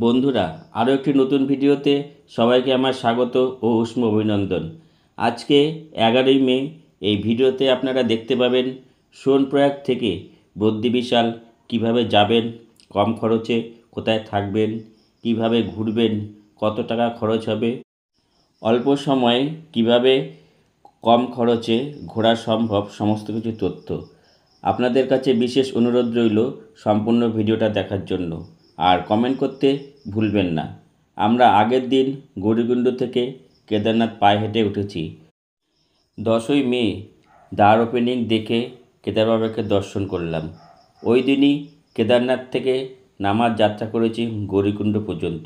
বন্ধুরা, আরও একটি নতুন ভিডিওতে সবাইকে আমার স্বাগত ও উষ্ম অভিনন্দন। আজকে 11ই মে এই ভিডিওতে আপনারা দেখতে পাবেন সোনপ্রয়াগ থেকে বদ্রীবিশাল কিভাবে যাবেন, কম খরচে কোথায় থাকবেন, কিভাবে ঘুরবেন, কত টাকা খরচ হবে, অল্প সময়ে কিভাবে কম খরচে ঘোরা সম্ভব, সমস্ত কিছু তথ্য। আপনাদের কাছে বিশেষ অনুরোধ রইল সম্পূর্ণ ভিডিওটা দেখার জন্য, আর কমেন্ট করতে ভুলবেন না। আমরা আগের দিন গৌরীকুণ্ড থেকে কেদারনাথ পায়ে হেঁটে উঠেছি। 10ই মে দ্বার ওপেনিং দেখে কেদার বাবাকে দর্শন করলাম। ওই দিনই কেদারনাথ থেকে নামার যাত্রা করেছি গৌরীকুণ্ড পর্যন্ত।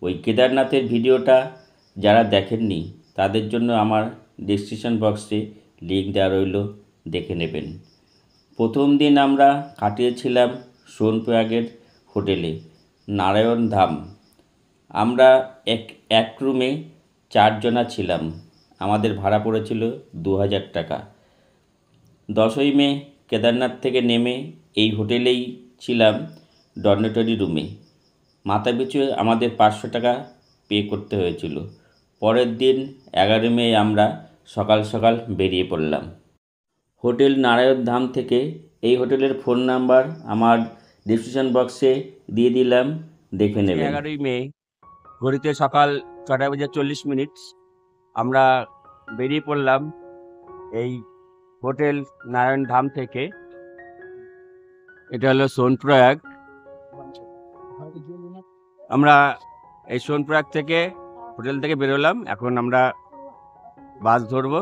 ওই কেদারনাথের ভিডিওটা যারা দেখেননি তাদের জন্য আমার ডেসক্রিপশন বক্সে লিঙ্ক দেওয়া রইল, দেখে নেবেন। প্রথম দিন আমরা কাটিয়েছিলাম সোনপ্রয়াগের হোটেলে নারায়ণ ধাম। আমরা এক রুমে 4 জনা ছিলাম। আমাদের ভাড়া পড়েছিল 2000 টাকা। 10ই মে কেদারনাথ থেকে নেমে এই হোটেলেই ছিলাম ডরমেটরি রুমে। মাথাপিছু আমাদের 500 টাকা পে করতে হয়েছিল। পরের দিন 11 মে আমরা সকাল সকাল বেরিয়ে পড়লাম। হোটেল নারায়ণ ধাম থেকে এই হোটেলের ফোন নাম্বার আমার ডিসক্রিপশন বক্সে দিয়ে দিলাম, দেখে নেবেন। 11ই মে ঘড়িতে সকাল 6:40 আমরা বেরিয়ে পড়লাম এই হোটেল নারায়ণ ধাম থেকে। এটা হলো সোনপ্রয়াগ। আমরা এই সোনপ্রয়াগ থেকে হোটেল থেকে বেরোলাম। এখন আমরা বাস ধরবো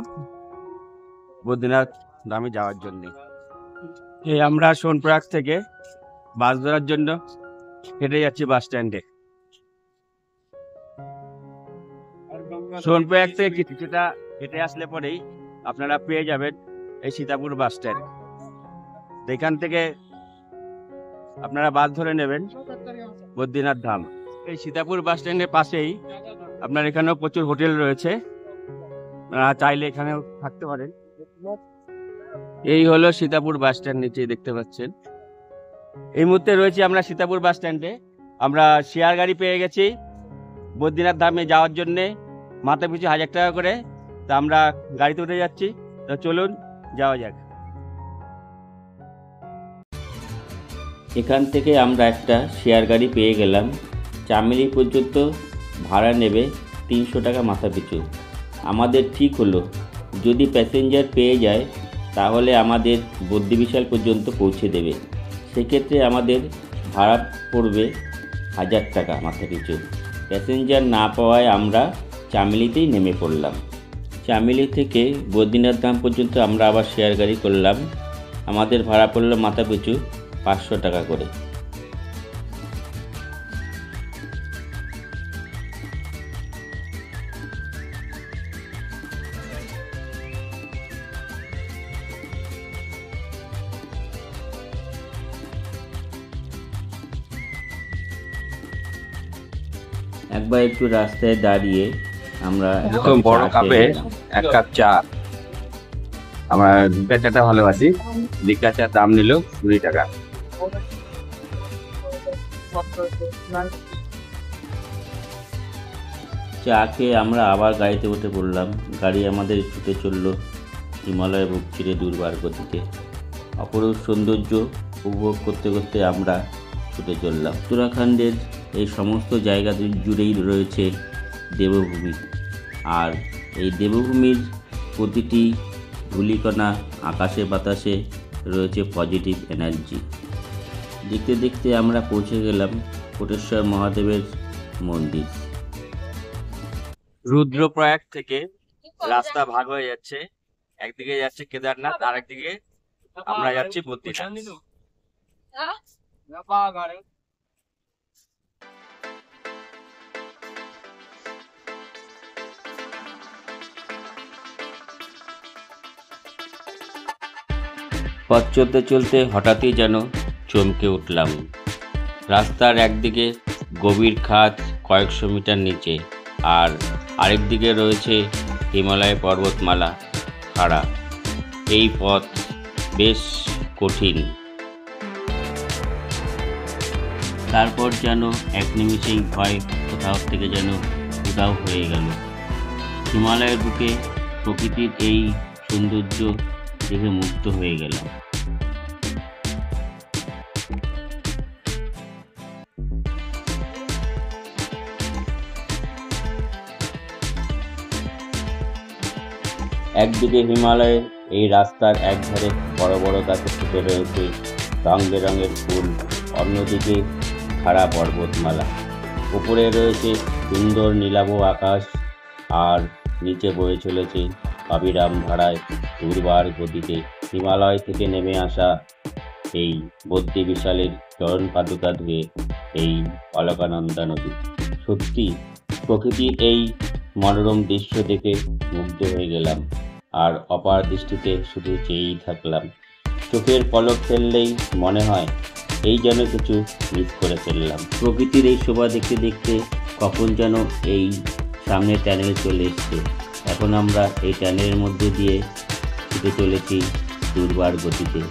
বদ্রীনাথ ধামে যাওয়ার জন্য। এই আমরা সোনপ্রয়াগ থেকে বাস ধরার জন্য হেঁটে যাচ্ছি বাস স্ট্যান্ডে। সোনপ্রয়াগ থেকে কিছুটা হেঁটে আসলে পরেই আপনারা পেয়ে যাবেন এই সীতাপুর বাস স্ট্যান্ড। এখান থেকে আপনারা বাস ধরে নেবেন বদ্রীনাথ ধাম। এই সীতাপুর বাস স্ট্যান্ডের পাশেই আপনার এখানেও প্রচুর হোটেল রয়েছে, আপনারা চাইলে এখানেও থাকতে পারেন। এই হলো সীতাপুর বাস স্ট্যান্ড, নিচে দেখতে পাচ্ছেন। এই মুহূর্তে রয়েছি আমরা সীতাপুর বাস স্ট্যান্ডে। আমরা শেয়ার গাড়ি পেয়ে গেছি বদ্রীনাথ ধামে যাওয়ার জন্যে, মাথা পিছু 1000 টাকা করে। তা আমরা গাড়িতে উঠে যাচ্ছি, তো চলুন যাওয়া যাক। এখান থেকে আমরা একটা শেয়ার গাড়ি পেয়ে গেলাম। চামেলি পর্যন্ত ভাড়া নেবে 300 টাকা মাথা পিছু। আমাদের ঠিক হলো যদি প্যাসেঞ্জার পেয়ে যায় তাহলে আমাদের বদ্রীবিশাল পর্যন্ত পৌঁছে দেবে। সেক্ষেত্রে আমাদের ভাড়া পড়বে 1000 টাকা মাথা পিছু। প্যাসেঞ্জার না পাওয়ায় আমরা চামেলিতেই নেমে পড়লাম। চামেলি থেকে বদ্রীনাথ ধাম পর্যন্ত আমরা আবার শেয়ার গাড়ি করলাম। আমাদের ভাড়া পড়লো মাথা পিছু 500 টাকা করে। একবার একটু রাস্তায় দাঁড়িয়ে আমরা বড় কাপে 1 কাপ চা, আমরা লিকা চাটা ভালোবাসি। লিকা চার দাম নিল 20 টাকা। চা খেয়ে আমরা আবার গাড়িতে উঠে পড়লাম। গাড়ি আমাদের ছুটে চলল হিমালয় বুক চিরে দুর্বার গতিতে। অপরূপ সৌন্দর্য উপভোগ করতে করতে আমরা ছুটে চললাম। উত্তরাখণ্ডের এই সমস্ত জায়গা জুড়েই রয়েছে দেবভূমি, আর এই দেবভূমির প্রতিটি ধূলিকণা, আকাশে বাতাসে রয়েছে পজিটিভ এনার্জি। দেখতে দেখতে আমরা পৌঁছে গেলাম কোটেশ্বর মহাদেবের মন্দির। রুদ্রপ্রয়াগ থেকে রাস্তা ভাগ হয়ে যাচ্ছে, একদিকে যাচ্ছে কেদারনাথ, আর একদিকে আমরা যাচ্ছি বদ্রীনাথ। পথ চলতে চলতে হঠাৎই যেন চমকে উঠলাম। রাস্তার একদিকে গভীর খাদ কয়েকশো মিটার নিচে, আর আরেকদিকে রয়েছে হিমালয় পর্বতমালা খাড়া। এই পথ বেশ কঠিন। তারপর যেন এক নিমিষেই ভয় কোথাও থেকে যেন উধাও হয়ে গেল। হিমালয়ের বুকে প্রকৃতির এই সৌন্দর্য দেখে মুগ্ধ হয়ে গেলাম। একদিকে হিমালয়ের এই রাস্তার একধারে বড় বড় গাছে ফুটে রয়েছে রং বেরঙের ফুল, অন্যদিকে খাড়া পর্বতমালা, উপরে রয়েছে সুন্দর নীলাভ আকাশ, আর নিচে বয়ে চলেছে অবিরাম ধারায় দুর্বার গতিতে হিমালয় থেকে নেমে আসা এই বদ্রী বিশালের চরণ পাদুকা ধুয়ে এই অলকানন্দা নদী। সত্যি প্রকৃতির এই মনোরম দৃশ্য দেখে মুগ্ধ হয়ে গেলাম, আর অপার দৃষ্টিতে শুধু চেয়েই থাকলাম। চোখের পলক ফেললেই মনে হয় এই যেন কিছু মিস করে ফেললাম। প্রকৃতির এই শোভা দেখতে দেখতে কখন যেন এই সামনে ট্যানেল চলে এসছে। এখন আমরা এই ট্যানেলের মধ্যে দিয়ে ছুটে চলেছি দুর্বার গতিতে।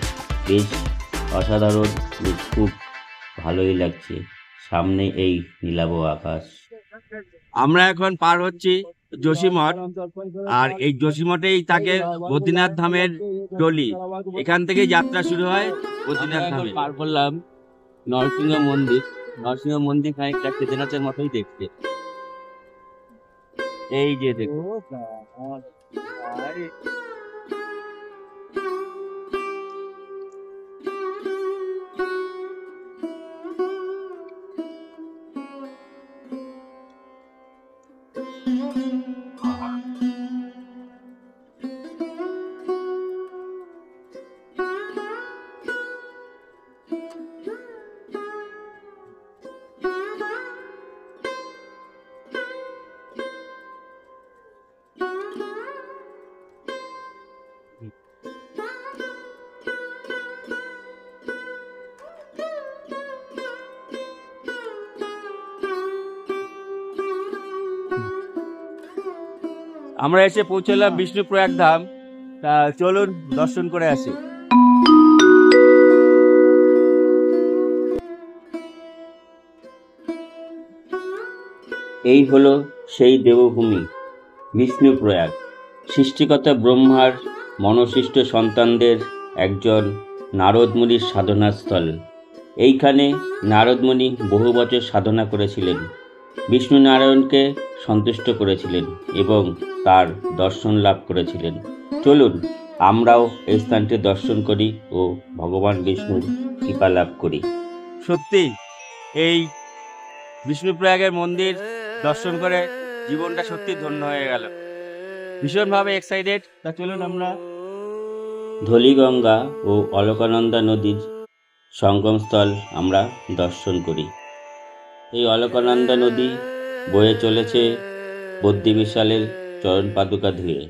বেশ অসাধারণ, বেশ খুব ভালোই লাগছে। সামনে এই নীলাভ আকাশ। আমরা এখন পার হচ্ছি যোশীমঠ, আর এই যোশীমঠেই থাকে বদ্রীনাথ ধামের টলি। এখান থেকে যাত্রা শুরু হয় বদ্রীনাথ ধামে। পার করলাম নরসিংহ মন্দির। নরসিংহ মন্দির খানিকটা কেদারনাথের মতোই দেখতে। এই যে দেখুন, আমরা এসে পৌঁছলাম বিষ্ণুপ্রয়াগ ধাম। তা চলুন দর্শন করে আসি। এই হলো সেই দেবভূমি বিষ্ণুপ্রয়াগ, সৃষ্টিকর্তা ব্রহ্মার মনসৃষ্ট সন্তানদের একজন নারদমুনির সাধনাস্থল। এইখানে নারদমুনি বহু বছর সাধনা করেছিলেন, বিষ্ণু নারায়ণকে সন্তুষ্ট করেছিলেন এবং তার দর্শন লাভ করেছিলেন। চলুন আমরাও এই স্থানটি দর্শন করি ও ভগবান বিষ্ণুর কৃপা লাভ করি। সত্যি এই বিষ্ণুপ্রয়াগের মন্দির দর্শন করে জীবনটা সত্যি ধন্য হয়ে গেল। ভীষণভাবে এক্সাইটেড। তা চলুন আমরা ধলিগঙ্গা ও অলকানন্দা নদীর সঙ্গমস্থল আমরা দর্শন করি। এই অলকানন্দা নদী বয়ে চলেছে বদ্রী বিশালের চরণ পাদুকা ধুয়ে।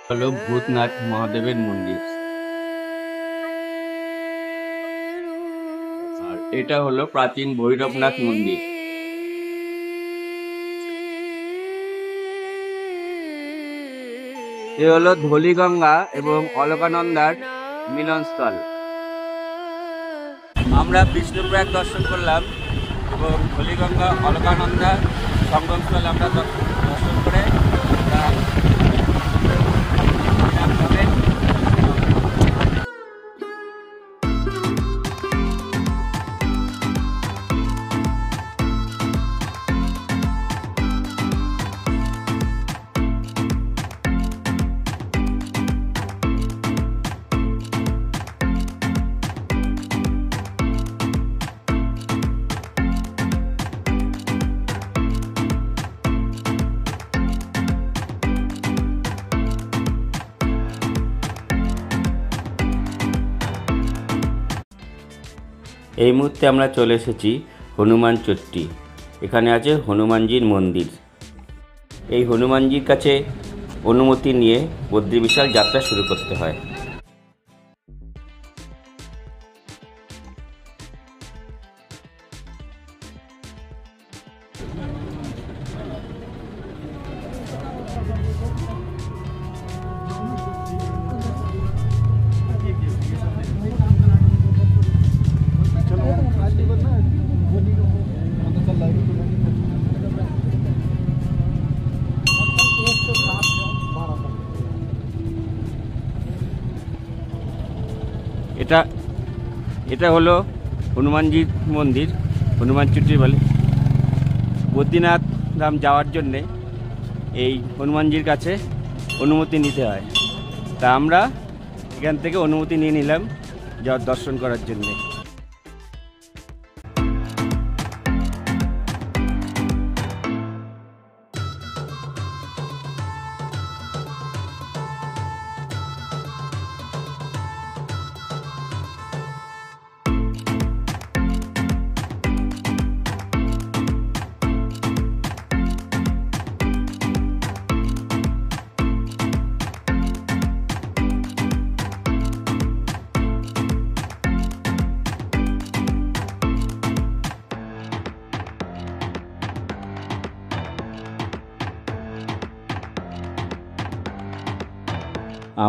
হলো ভূতনাথ মহাদেবের মন্দির, আর এটা হলো প্রাচীন ভৈরবনাথ মন্দির। এ হলো ধলিগঙ্গা এবং অলকানন্দার মিলনস্থল। আমরা বিষ্ণুপ্রয়াগ দর্শন করলাম এবং ধলিগঙ্গা অলকানন্দা সঙ্গমস্থল আমরা দর্শন করে এই মুহূর্তে আমরা চলে এসেছি হনুমান চট্টি। এখানে আছে হনুমানজির মন্দির। এই হনুমানজির কাছে অনুমতি নিয়ে বদ্রী বিশাল যাত্রা শুরু করতে হয়। এটা হলো হনুমানজির মন্দির, হনুমান চুটি বলে। বদ্রীনাথ ধাম যাওয়ার জন্যে এই হনুমানজির কাছে অনুমতি নিতে হয়। তা আমরা এখান থেকে অনুমতি নিয়ে নিলাম যাওয়ার দর্শন করার জন্যে।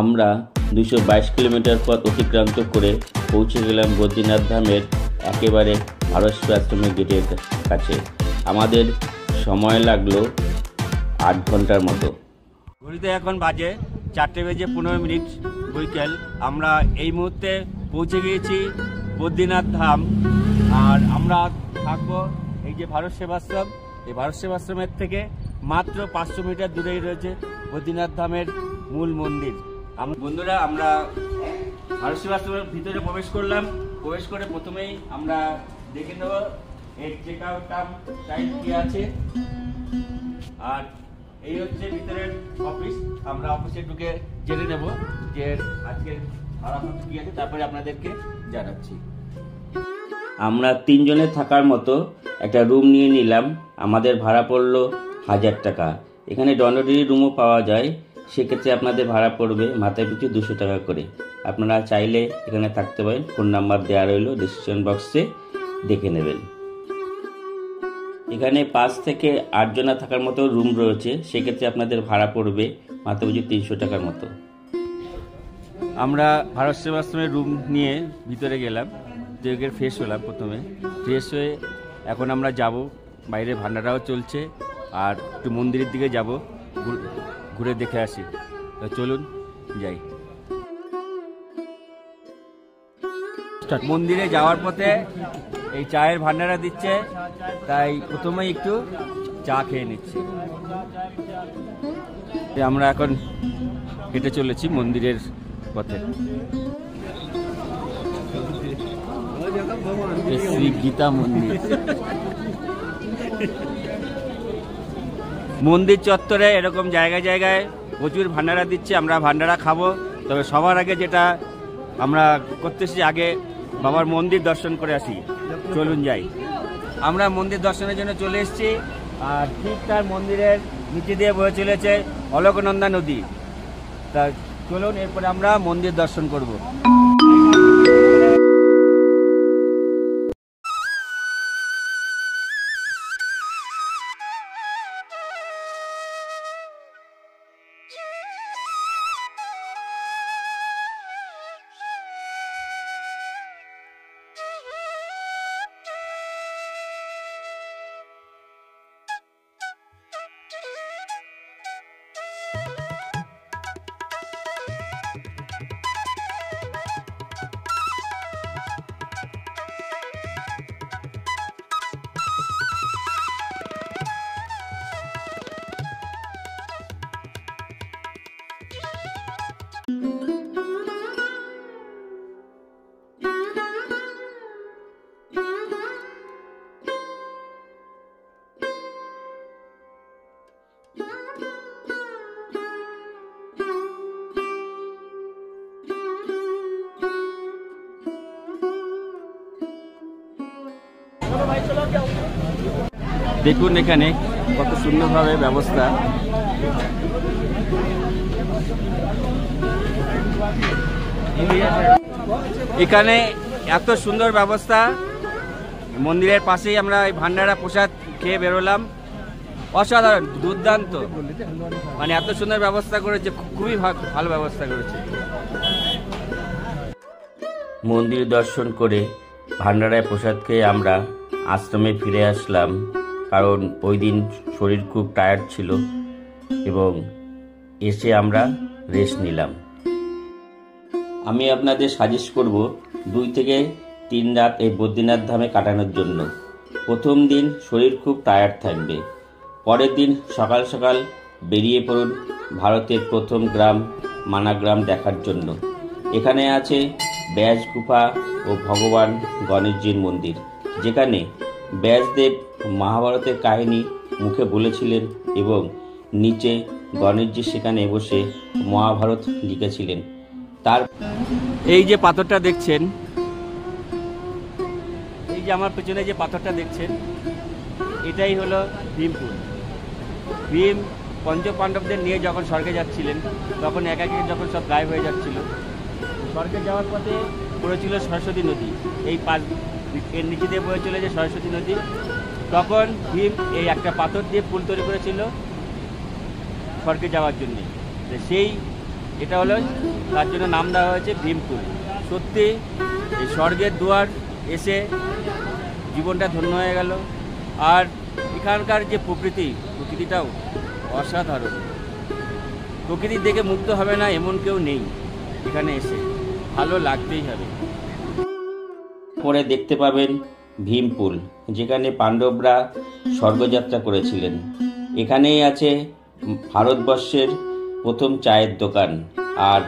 আমরা 222 কিলোমিটার পথ অতিক্রান্ত করে পৌঁছে গেলাম বদ্রীনাথ ধামের একেবারে ভারস্বী আশ্রমের গেটের কাছে। আমাদের সময় লাগলো 8 ঘন্টার মতো। ঘড়িতে এখন বাজে 4:15 বৈকাল। আমরা এই মুহূর্তে পৌঁছে গিয়েছি বদ্রীনাথ ধাম। আর আমরা থাকবো এই যে ভারত সেবাশ্রম, এই ভারত সেবাশ্রমের থেকে মাত্র 500 মিটার দূরেই রয়েছে বদ্রীনাথ ধামের মূল মন্দির। বন্ধুরা, আমরা ভারত সেবাশ্রমের ভিতরে প্রবেশ করলাম। প্রবেশ করে প্রথমেই আমরা দেখে নেব এর চেক আউট টাইম কি আছে। আর এই হচ্ছে ভিতরের অফিস। আমরা অফিসে ঢুকে জেনে নেব যে আজকে ভাড়া কি আছে, তারপরে আপনাদেরকে জানাচ্ছি। আমরা 3 জনের থাকার মতো একটা রুম নিয়ে নিলাম। আমাদের ভাড়া পড়লো 1000 টাকা। এখানে ডন্ডরি রুমও পাওয়া যায়, সেক্ষেত্রে আপনাদের ভাড়া পড়বে মাথায় পিছু 200 টাকা করে। আপনারা চাইলে এখানে থাকতে পারেন, ফোন নাম্বার দেওয়া রইল ডিসক্রিপশন বক্সে, দেখে নেবেন। এখানে 5 থেকে 8 জনা থাকার মতো রুম রয়েছে, সেক্ষেত্রে আপনাদের ভাড়া পড়বে মাথা পিছু 300 টাকার মতো। আমরা ভারত সেবাশ্রমের রুম নিয়ে ভিতরে গেলাম, দেখে ফ্রেশ হলাম। প্রথমে ফ্রেশ হয়ে এখন আমরা যাব, বাইরে ভান্ডারাও চলছে, আর একটু মন্দিরের দিকে যাব, ঘুরে দেখে আসি। তো চলুন যাই। মন্দিরে যাওয়ার পথে এই চায়ের ভান্ডারা দিচ্ছে, তাই প্রথমেই একটু চা খেয়ে নিচ্ছি। আমরা এখন হেঁটে চলেছি মন্দিরের পথে। শ্রী গীতা মন্দির। মন্দির চত্বরে এরকম জায়গায় জায়গায় প্রচুর ভান্ডারা দিচ্ছে। আমরা ভান্ডারা খাবো, তবে সবার আগে যেটা আমরা করতেছি, আগে বাবার মন্দির দর্শন করে আসি। চলুন যাই। আমরা মন্দির দর্শনের জন্য চলে এসেছি, আর ঠিক তার মন্দিরের নিচে দিয়ে বয়ে চলেছে অলকনন্দা নদী। তা চলুন, এরপরে আমরা মন্দির দর্শন করব। দেখুন এখানে কত সুন্দরভাবে ব্যবস্থা। এখানে এত সুন্দর ব্যবস্থা, মন্দিরের পাশেই আমরা এই ভান্ডারা প্রসাদ খেয়ে বেরোলাম। অসাধারণ, দুর্দান্ত, মানে এত সুন্দর ব্যবস্থা করেছে, খুবই ভালো ব্যবস্থা করেছে। মন্দির দর্শন করে ভান্ডারায় প্রসাদ খেয়ে আমরা আশ্রমে ফিরে আসলাম, কারণ ওই দিন শরীর খুব টায়ার্ড ছিল এবং এসে আমরা রেস্ট নিলাম। আমি আপনাদের সাজেস্ট করব 2 থেকে 3 রাত এই বদ্রীনাথ ধামে কাটানোর জন্য। প্রথম দিন শরীর খুব টায়ার্ড থাকবে। পরের দিন সকাল সকাল বেরিয়ে পড়ুন ভারতের প্রথম গ্রাম মানাগ্রাম দেখার জন্য। এখানে আছে ব্যাস গুফা ও ভগবান গণেশজির মন্দির, যেখানে ব্যাসদেব মহাভারতের কাহিনী মুখে বলেছিলেন এবং নিচে গণেশজি সেখানে বসে মহাভারত লিখেছিলেন। তার এই যে পাথরটা দেখছেন, এই যে আমার পেছনে যে পাথরটা দেখছেন, এটাই হলো ভীমপুর। ভীম পঞ্চপাণ্ডবদের নিয়ে যখন স্বর্গে যাচ্ছিলেন, তখন এক একে যখন সব গায়েব হয়ে যাচ্ছিল, স্বর্গে যাওয়ার পথে পড়েছিল সরস্বতী নদী। এই এর নিচে দিয়ে বয়ে চলে যে সরস্বতী নদী, তখন ভীম এই একটা পাথর দিয়ে পুল তৈরি করেছিল স্বর্গে যাওয়ার জন্যে। সেই এটা হলো তার জন্য নাম দেওয়া হয়েছে ভীমপুর। সত্যি এই স্বর্গের দুয়ার এসে জীবনটা ধন্য হয়ে গেল। আর এখানকার যে প্রকৃতিটাও অসাধারণ। প্রকৃতি দেখে মুগ্ধ হবে না এমন কেউ নেই, এখানে এসে ভালো লাগতেই হবে। পরে দেখতে পাবেন ভীমপুল, যেখানে পাণ্ডবরা স্বর্গযাত্রা করেছিলেন। এখানেই আছে ভারতবর্ষের প্রথম চায়ের দোকান। আর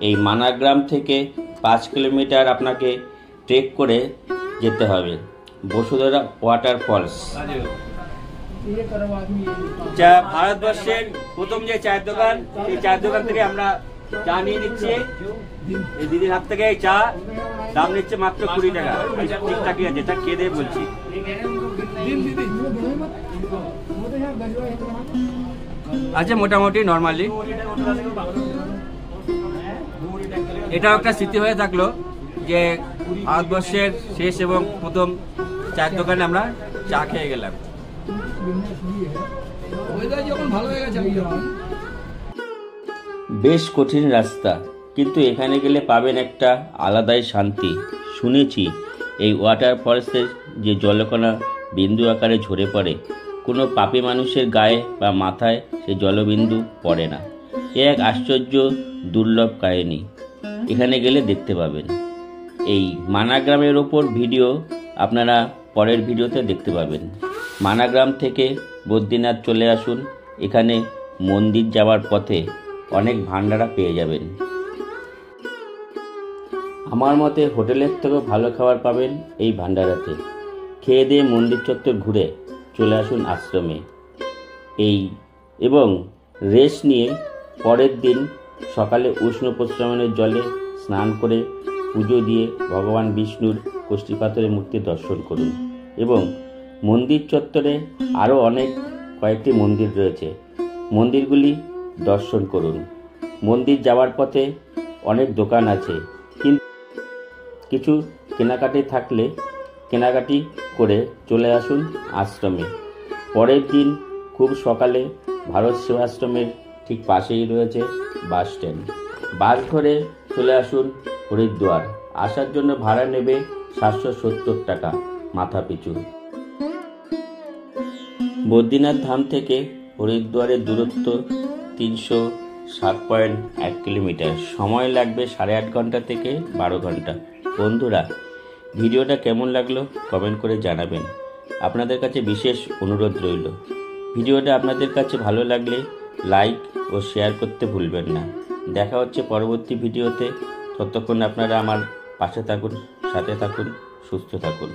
এই মানাগ্রাম থেকে 5 কিলোমিটার আপনাকে ট্রেক করে যেতে হবে বসুন্ধরা ওয়াটারফলস। যা ভারতবর্ষের প্রথম যে চায়ের দোকান, এই চায়ের দোকান থেকে আমরা চা নিয়ে নিচ্ছি। এই দিদির হাত থেকে এই চা দাম নিচ্ছে মাত্র 20 টাকা। ঠিকঠাকই আছে, এটা খেয়ে দিয়ে বলছি। আচ্ছা, মোটামুটি নর্মালি এটাও একটা স্মৃতি হয়ে থাকলো যে ভারতবর্ষের শেষ এবং প্রথম চায়ের দোকানে আমরা চা খেয়ে গেলাম। বেশ কঠিন রাস্তা, কিন্তু এখানে গেলে পাবেন একটা আলাদাই শান্তি। শুনেছি এই ওয়াটারফলসের যে জলকণা বিন্দু আকারে ঝরে পড়ে, কোনো পাপী মানুষের গায়ে বা মাথায় সেই জলবিন্দু পড়ে না। এ এক আশ্চর্য দুর্লভ কাহিনী, এখানে গেলে দেখতে পাবেন। এই মানাগ্রামের ওপর ভিডিও আপনারা পরের ভিডিওতে দেখতে পাবেন। মানাগ্রাম থেকে বদ্রীনাথ চলে আসুন, এখানে মন্দির যাওয়ার পথে অনেক ভান্ডারা পেয়ে যাবেন। আমার মতে হোটেলের থেকেও ভালো খাবার পাবেন এই ভান্ডারাতে। খেয়ে দিয়ে মন্দির চত্বর ঘুরে চলে আসুন আশ্রমে এবং রেস্ট নিয়ে পরের দিন সকালে উষ্ণ প্রস্রবণের জলে স্নান করে পুজো দিয়ে ভগবান বিষ্ণুর কষ্টিপাথরের মূর্তি দর্শন করুন। এবং মন্দির চত্বরে আরও কয়েকটি মন্দির রয়েছে, মন্দিরগুলি দর্শন করুন। মন্দির যাওয়ার পথে অনেক দোকান আছে, কিন্তু কিছু কেনাকাটি থাকলে কেনাকাটি করে চলে আসুন আশ্রমে। পরের দিন খুব সকালে ভারত সেবাশ্রমের ঠিক পাশেই রয়েছে বাস স্ট্যান্ড। বাস ধরে চলে আসুন হরিদ্বার। আসার জন্য ভাড়া নেবে 770 টাকা মাথা পিছু। বদ্রীনাথ ধাম থেকে হরিদ্বারের দূরত্ব 307.1 কিলোমিটার। সময় লাগবে 8.5 ঘন্টা থেকে 12 ঘন্টা। বন্ধুরা, ভিডিওটা কেমন লাগলো কমেন্ট করে জানাবেন। আপনাদের কাছে বিশেষ অনুরোধ রইল, ভিডিওটা আপনাদের কাছে ভালো লাগলে লাইক ও শেয়ার করতে ভুলবেন না। দেখা হচ্ছে পরবর্তী ভিডিওতে। ততক্ষণ আপনারা আমার পাশে থাকুন, সাথে থাকুন, সুস্থ থাকুন।